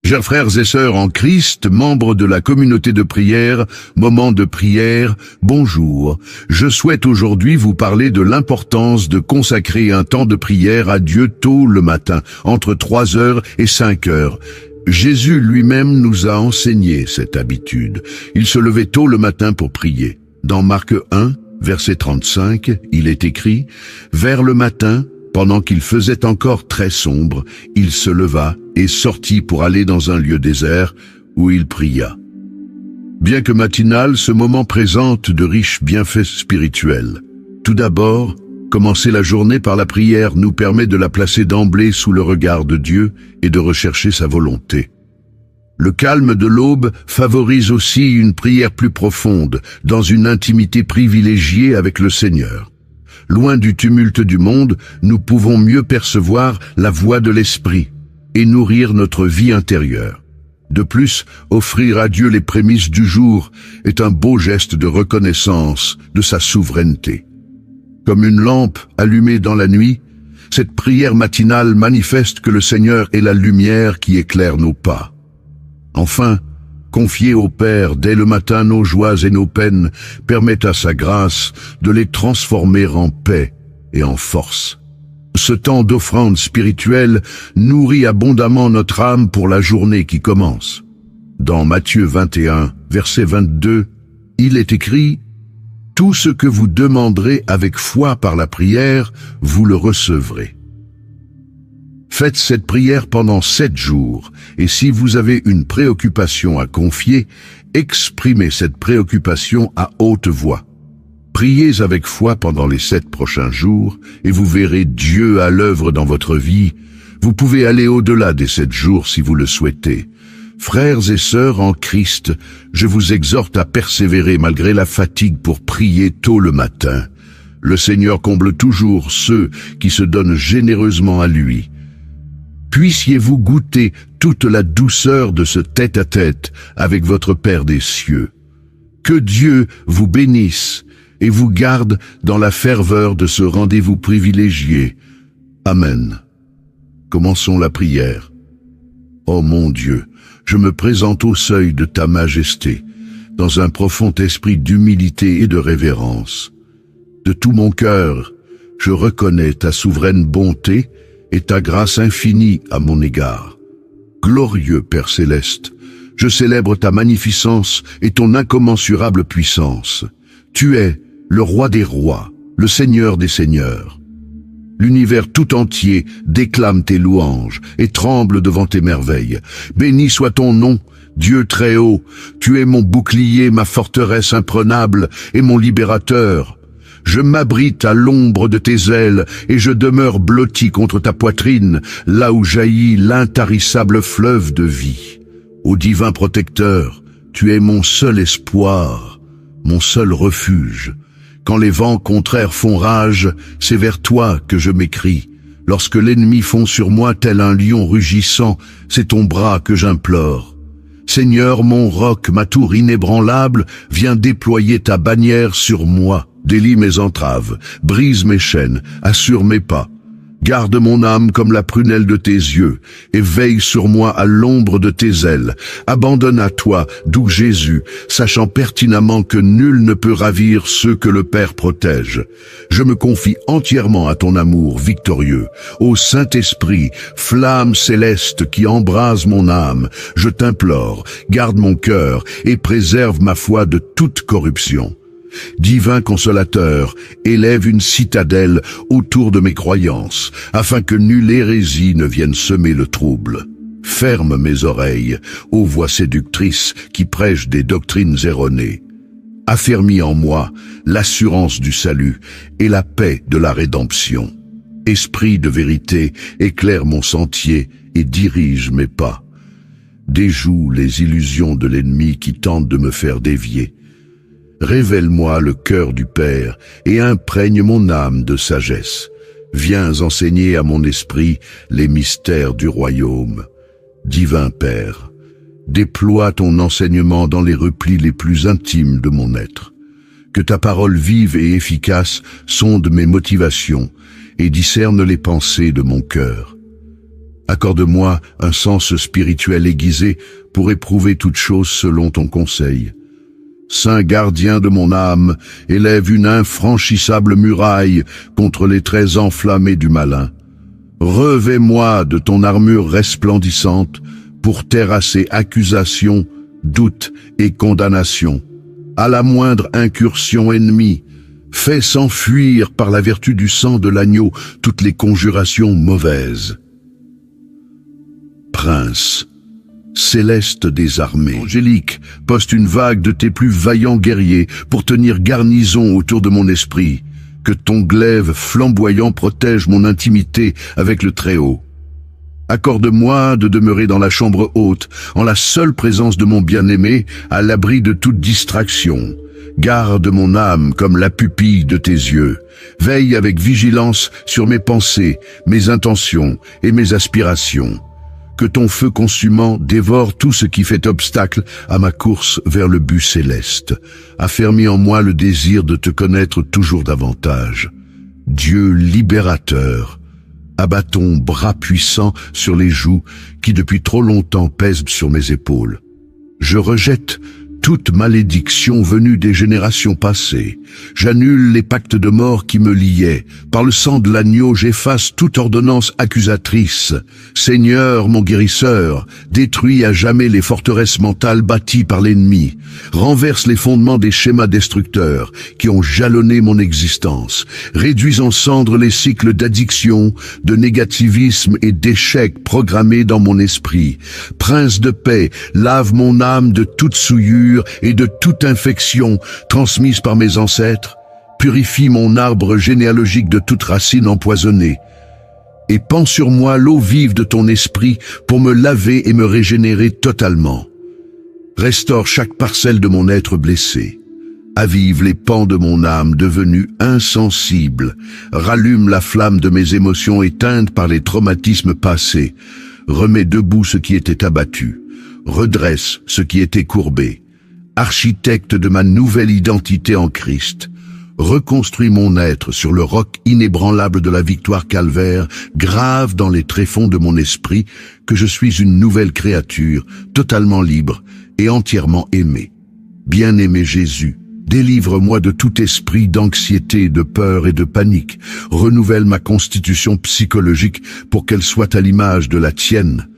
Chers frères et sœurs en Christ, membres de la communauté de prière, moment de prière, bonjour. Je souhaite aujourd'hui vous parler de l'importance de consacrer un temps de prière à Dieu tôt le matin, entre 3 heures et 5 heures. Jésus lui-même nous a enseigné cette habitude. Il se levait tôt le matin pour prier. Dans Marc 1, verset 35, il est écrit « Vers le matin, pendant qu'il faisait encore très sombre, il se leva et sortit pour aller dans un lieu désert où il pria. » Bien que matinal, ce moment présente de riches bienfaits spirituels. Tout d'abord, commencer la journée par la prière nous permet de la placer d'emblée sous le regard de Dieu et de rechercher sa volonté. Le calme de l'aube favorise aussi une prière plus profonde, dans une intimité privilégiée avec le Seigneur. Loin du tumulte du monde, nous pouvons mieux percevoir la voix de l'Esprit et nourrir notre vie intérieure. De plus, offrir à Dieu les prémices du jour est un beau geste de reconnaissance de sa souveraineté. Comme une lampe allumée dans la nuit, cette prière matinale manifeste que le Seigneur est la lumière qui éclaire nos pas. Enfin, confier au Père dès le matin nos joies et nos peines permet à sa grâce de les transformer en paix et en force. Ce temps d'offrande spirituelle nourrit abondamment notre âme pour la journée qui commence. Dans Matthieu 21, verset 22, il est écrit « Tout ce que vous demanderez avec foi par la prière, vous le recevrez. » Faites cette prière pendant 7 jours, et si vous avez une préoccupation à confier, exprimez cette préoccupation à haute voix. Priez avec foi pendant les 7 prochains jours, et vous verrez Dieu à l'œuvre dans votre vie. Vous pouvez aller au-delà des 7 jours si vous le souhaitez. Frères et sœurs en Christ, je vous exhorte à persévérer malgré la fatigue pour prier tôt le matin. Le Seigneur comble toujours ceux qui se donnent généreusement à lui. Puissiez-vous goûter toute la douceur de ce tête-à-tête avec votre Père des cieux. Que Dieu vous bénisse et vous garde dans la ferveur de ce rendez-vous privilégié. Amen. Commençons la prière. Ô mon Dieu, je me présente au seuil de ta majesté, dans un profond esprit d'humilité et de révérence. De tout mon cœur, je reconnais ta souveraine bonté et ta grâce infinie à mon égard. Glorieux Père céleste, je célèbre ta magnificence et ton incommensurable puissance. Tu es le roi des rois, le Seigneur des seigneurs. L'univers tout entier déclame tes louanges et tremble devant tes merveilles. Béni soit ton nom, Dieu très haut. Tu es mon bouclier, ma forteresse imprenable et mon libérateur. Je m'abrite à l'ombre de tes ailes et je demeure blotti contre ta poitrine, là où jaillit l'intarissable fleuve de vie. Ô divin protecteur, tu es mon seul espoir, mon seul refuge. Quand les vents contraires font rage, c'est vers toi que je m'écrie. Lorsque l'ennemi fond sur moi tel un lion rugissant, c'est ton bras que j'implore. Seigneur, mon roc, ma tour inébranlable, viens déployer ta bannière sur moi. Délie mes entraves, brise mes chaînes, assure mes pas. Garde mon âme comme la prunelle de tes yeux, et veille sur moi à l'ombre de tes ailes. Abandonne à toi, doux Jésus, sachant pertinemment que nul ne peut ravir ceux que le Père protège. Je me confie entièrement à ton amour victorieux. Ô Saint-Esprit, flamme céleste qui embrase mon âme, je t'implore, garde mon cœur et préserve ma foi de toute corruption. Divin consolateur, élève une citadelle autour de mes croyances, afin que nulle hérésie ne vienne semer le trouble. Ferme mes oreilles aux voix séductrices qui prêchent des doctrines erronées. Affermis en moi l'assurance du salut et la paix de la rédemption. Esprit de vérité, éclaire mon sentier et dirige mes pas. Déjoue les illusions de l'ennemi qui tente de me faire dévier. Révèle-moi le cœur du Père et imprègne mon âme de sagesse. Viens enseigner à mon esprit les mystères du royaume. Divin Père, déploie ton enseignement dans les replis les plus intimes de mon être. Que ta parole vive et efficace sonde mes motivations et discerne les pensées de mon cœur. Accorde-moi un sens spirituel aiguisé pour éprouver toute chose selon ton conseil. Saint gardien de mon âme, élève une infranchissable muraille contre les traits enflammés du malin. Revêt-moi de ton armure resplendissante pour terrasser accusation, doute et condamnation. À la moindre incursion ennemie, fais s'enfuir par la vertu du sang de l'agneau toutes les conjurations mauvaises. Prince, céleste des armées, angélique, poste une vague de tes plus vaillants guerriers pour tenir garnison autour de mon esprit. Que ton glaive flamboyant protège mon intimité avec le Très-Haut. Accorde-moi de demeurer dans la chambre haute, en la seule présence de mon bien-aimé, à l'abri de toute distraction. Garde mon âme comme la pupille de tes yeux. Veille avec vigilance sur mes pensées, mes intentions et mes aspirations. Que ton feu consumant dévore tout ce qui fait obstacle à ma course vers le but céleste. Affermis en moi le désir de te connaître toujours davantage. Dieu libérateur, abat ton bras puissant sur les joues qui depuis trop longtemps pèsent sur mes épaules. Je rejette toute malédiction venue des générations passées. J'annule les pactes de mort qui me liaient. Par le sang de l'agneau, j'efface toute ordonnance accusatrice. Seigneur, mon guérisseur, détruis à jamais les forteresses mentales bâties par l'ennemi. Renverse les fondements des schémas destructeurs qui ont jalonné mon existence. Réduis en cendres les cycles d'addiction, de négativisme et d'échec programmés dans mon esprit. Prince de paix, lave mon âme de toute souillure et de toute infection transmise par mes ancêtres, purifie mon arbre généalogique de toute racine empoisonnée, et pends sur moi l'eau vive de ton esprit pour me laver et me régénérer totalement. Restaure chaque parcelle de mon être blessé. Avive les pans de mon âme devenue insensible. Rallume la flamme de mes émotions éteintes par les traumatismes passés. Remets debout ce qui était abattu. Redresse ce qui était courbé. Architecte de ma nouvelle identité en Christ, reconstruis mon être sur le roc inébranlable de la victoire calvaire, grave dans les tréfonds de mon esprit que je suis une nouvelle créature, totalement libre et entièrement aimée. Bien-aimé Jésus, délivre-moi de tout esprit d'anxiété, de peur et de panique. Renouvelle ma constitution psychologique pour qu'elle soit à l'image de la tienne,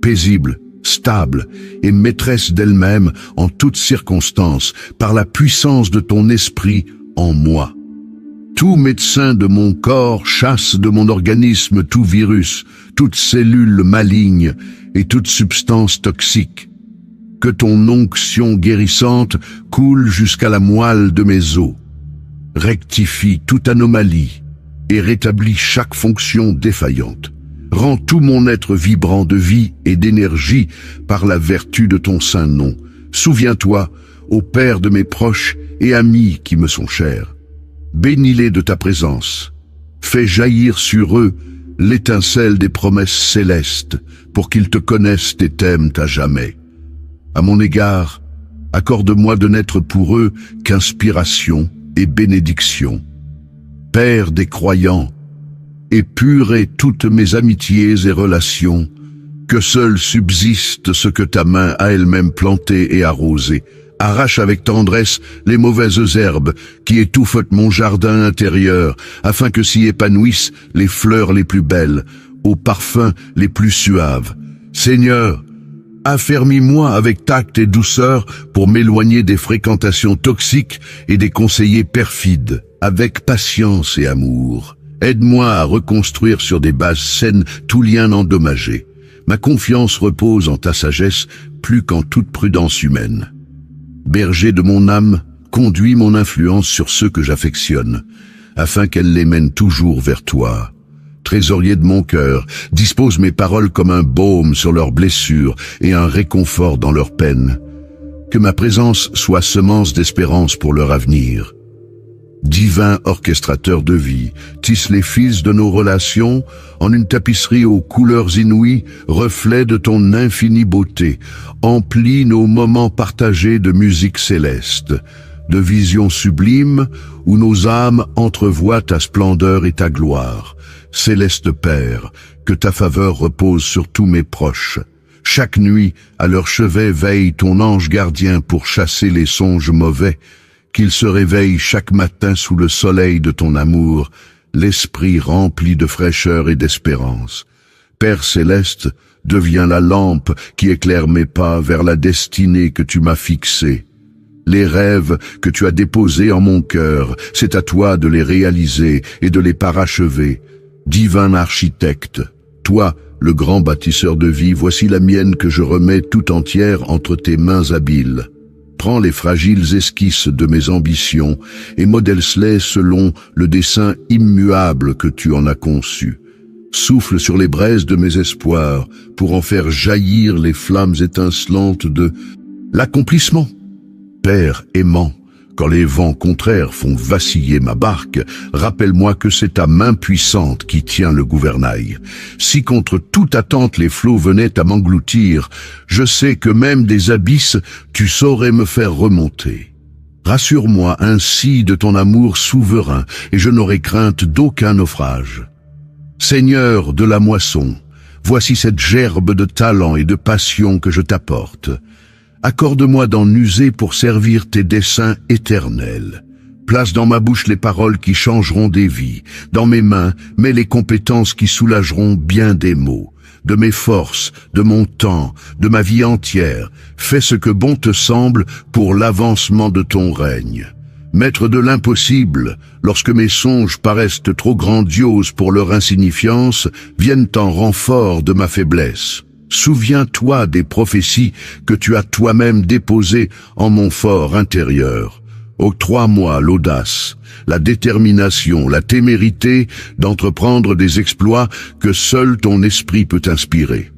paisible, stable et maîtresse d'elle-même en toutes circonstances, par la puissance de ton esprit en moi. Tout médecin de mon corps chasse de mon organisme tout virus, toute cellule maligne et toute substance toxique. Que ton onction guérissante coule jusqu'à la moelle de mes os. Rectifie toute anomalie et rétablit chaque fonction défaillante. Rends tout mon être vibrant de vie et d'énergie par la vertu de ton saint nom. Souviens-toi, ô Père de mes proches et amis qui me sont chers. Bénis-les de ta présence. Fais jaillir sur eux l'étincelle des promesses célestes pour qu'ils te connaissent et t'aiment à jamais. À mon égard, accorde-moi de n'être pour eux qu'inspiration et bénédiction. Père des croyants, épurez toutes mes amitiés et relations, que seul subsiste ce que ta main a elle-même planté et arrosé. Arrache avec tendresse les mauvaises herbes qui étouffent mon jardin intérieur, afin que s'y épanouissent les fleurs les plus belles, aux parfums les plus suaves. Seigneur, affermis-moi avec tact et douceur pour m'éloigner des fréquentations toxiques et des conseillers perfides, avec patience et amour. Aide-moi à reconstruire sur des bases saines tout lien endommagé. Ma confiance repose en ta sagesse plus qu'en toute prudence humaine. Berger de mon âme, conduis mon influence sur ceux que j'affectionne, afin qu'elle les mène toujours vers toi. Trésorier de mon cœur, dispose mes paroles comme un baume sur leurs blessures et un réconfort dans leurs peines. Que ma présence soit semence d'espérance pour leur avenir. Divin orchestrateur de vie, tisse les fils de nos relations en une tapisserie aux couleurs inouïes, reflet de ton infinie beauté. Emplis nos moments partagés de musique céleste, de visions sublimes où nos âmes entrevoient ta splendeur et ta gloire. Céleste Père, que ta faveur repose sur tous mes proches. Chaque nuit, à leur chevet veille ton ange gardien pour chasser les songes mauvais, qu'ils se réveillent chaque matin sous le soleil de ton amour, l'esprit rempli de fraîcheur et d'espérance. Père céleste, deviens la lampe qui éclaire mes pas vers la destinée que tu m'as fixée. Les rêves que tu as déposés en mon cœur, c'est à toi de les réaliser et de les parachever. Divin architecte, toi, le grand bâtisseur de vie, voici la mienne que je remets tout entière entre tes mains habiles. Prends les fragiles esquisses de mes ambitions et modèle-les selon le dessein immuable que tu en as conçu. Souffle sur les braises de mes espoirs pour en faire jaillir les flammes étincelantes de l'accomplissement. Père aimant, quand les vents contraires font vaciller ma barque, rappelle-moi que c'est ta main puissante qui tient le gouvernail. Si contre toute attente les flots venaient à m'engloutir, je sais que même des abysses, tu saurais me faire remonter. Rassure-moi ainsi de ton amour souverain, et je n'aurai crainte d'aucun naufrage. Seigneur de la moisson, voici cette gerbe de talent et de passion que je t'apporte. Accorde-moi d'en user pour servir tes desseins éternels. Place dans ma bouche les paroles qui changeront des vies. Dans mes mains, mets les compétences qui soulageront bien des maux. De mes forces, de mon temps, de ma vie entière, fais ce que bon te semble pour l'avancement de ton règne. Maître de l'impossible, lorsque mes songes paraissent trop grandioses pour leur insignifiance, viennent en renfort de ma faiblesse. Souviens-toi des prophéties que tu as toi-même déposées en mon fort intérieur. Octroie-moi l'audace, la détermination, la témérité d'entreprendre des exploits que seul ton esprit peut inspirer.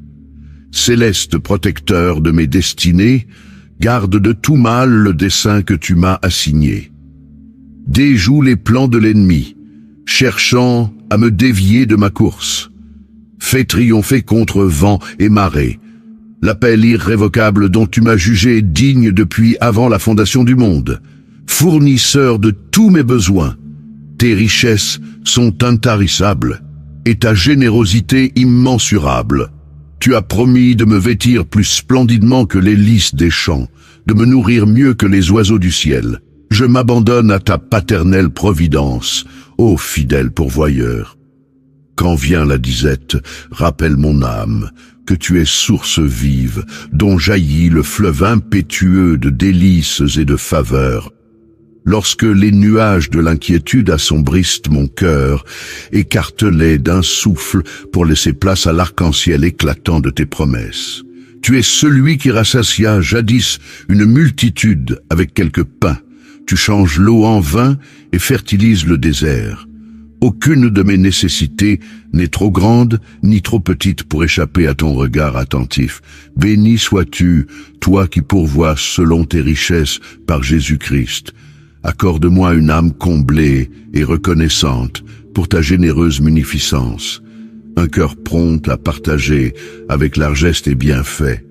Céleste protecteur de mes destinées, garde de tout mal le dessein que tu m'as assigné. Déjoue les plans de l'ennemi, cherchant à me dévier de ma course. Fais triompher contre vent et marée l'appel irrévocable dont tu m'as jugé digne depuis avant la fondation du monde. Fournisseur de tous mes besoins, tes richesses sont intarissables et ta générosité immensurable. Tu as promis de me vêtir plus splendidement que les lys des champs, de me nourrir mieux que les oiseaux du ciel. Je m'abandonne à ta paternelle providence, ô fidèle pourvoyeur. Quand vient la disette, rappelle mon âme que tu es source vive, dont jaillit le fleuve impétueux de délices et de faveurs. Lorsque les nuages de l'inquiétude assombrissent mon cœur, écarte-les d'un souffle pour laisser place à l'arc-en-ciel éclatant de tes promesses. Tu es celui qui rassasia jadis une multitude avec quelques pains. Tu changes l'eau en vin et fertilises le désert. Aucune de mes nécessités n'est trop grande ni trop petite pour échapper à ton regard attentif. Béni sois-tu, toi qui pourvois selon tes richesses par Jésus-Christ. Accorde-moi une âme comblée et reconnaissante pour ta généreuse munificence, un cœur prompt à partager avec largesse tes bienfaits.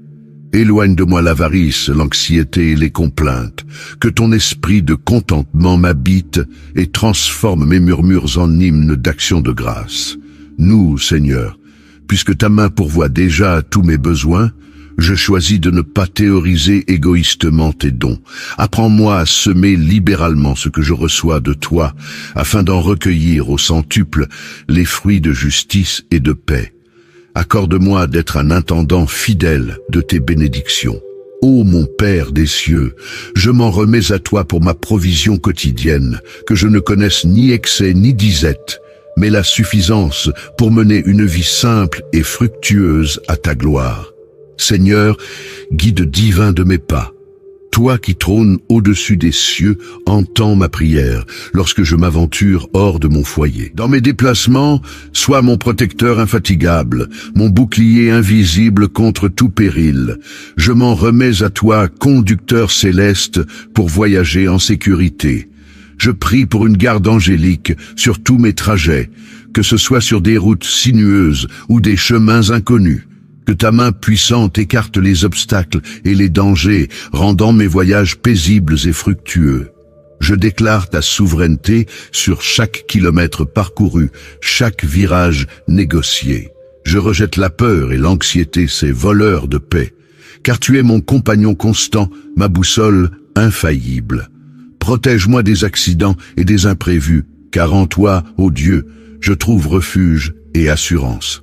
Éloigne de moi l'avarice, l'anxiété et les complaintes. Que ton esprit de contentement m'habite et transforme mes murmures en hymnes d'action de grâce. Nous, Seigneur, puisque ta main pourvoit déjà à tous mes besoins, je choisis de ne pas théoriser égoïstement tes dons. Apprends-moi à semer libéralement ce que je reçois de toi, afin d'en recueillir au centuple les fruits de justice et de paix. Accorde-moi d'être un intendant fidèle de tes bénédictions. Ô mon Père des cieux, je m'en remets à toi pour ma provision quotidienne, que je ne connaisse ni excès ni disette, mais la suffisance pour mener une vie simple et fructueuse à ta gloire. Seigneur, guide divin de mes pas. Toi qui trônes au-dessus des cieux, entends ma prière lorsque je m'aventure hors de mon foyer. Dans mes déplacements, sois mon protecteur infatigable, mon bouclier invisible contre tout péril. Je m'en remets à toi, conducteur céleste, pour voyager en sécurité. Je prie pour une garde angélique sur tous mes trajets, que ce soit sur des routes sinueuses ou des chemins inconnus. Que ta main puissante écarte les obstacles et les dangers, rendant mes voyages paisibles et fructueux. Je déclare ta souveraineté sur chaque kilomètre parcouru, chaque virage négocié. Je rejette la peur et l'anxiété, ces voleurs de paix, car tu es mon compagnon constant, ma boussole infaillible. Protège-moi des accidents et des imprévus, car en toi, ô Dieu, je trouve refuge et assurance.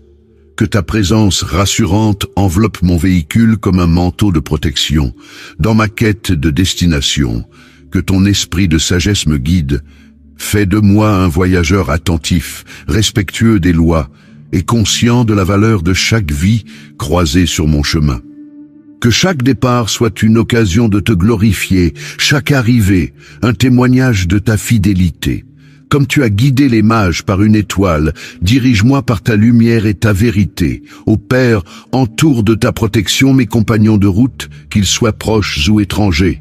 Que ta présence rassurante enveloppe mon véhicule comme un manteau de protection, dans ma quête de destination. Que ton esprit de sagesse me guide. Fais de moi un voyageur attentif, respectueux des lois et conscient de la valeur de chaque vie croisée sur mon chemin. Que chaque départ soit une occasion de te glorifier, chaque arrivée un témoignage de ta fidélité. Comme tu as guidé les mages par une étoile, dirige-moi par ta lumière et ta vérité. Ô Père, entoure de ta protection mes compagnons de route, qu'ils soient proches ou étrangers.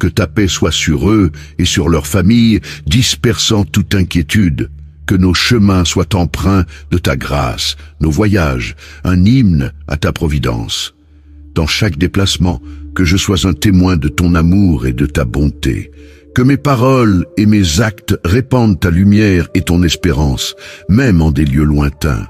Que ta paix soit sur eux et sur leurs familles, dispersant toute inquiétude. Que nos chemins soient empreints de ta grâce, nos voyages, un hymne à ta providence. Dans chaque déplacement, que je sois un témoin de ton amour et de ta bonté. Que mes paroles et mes actes répandent ta lumière et ton espérance, même en des lieux lointains.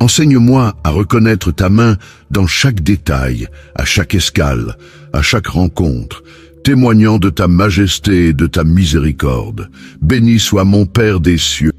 Enseigne-moi à reconnaître ta main dans chaque détail, à chaque escale, à chaque rencontre, témoignant de ta majesté et de ta miséricorde. Béni soit mon Père des cieux.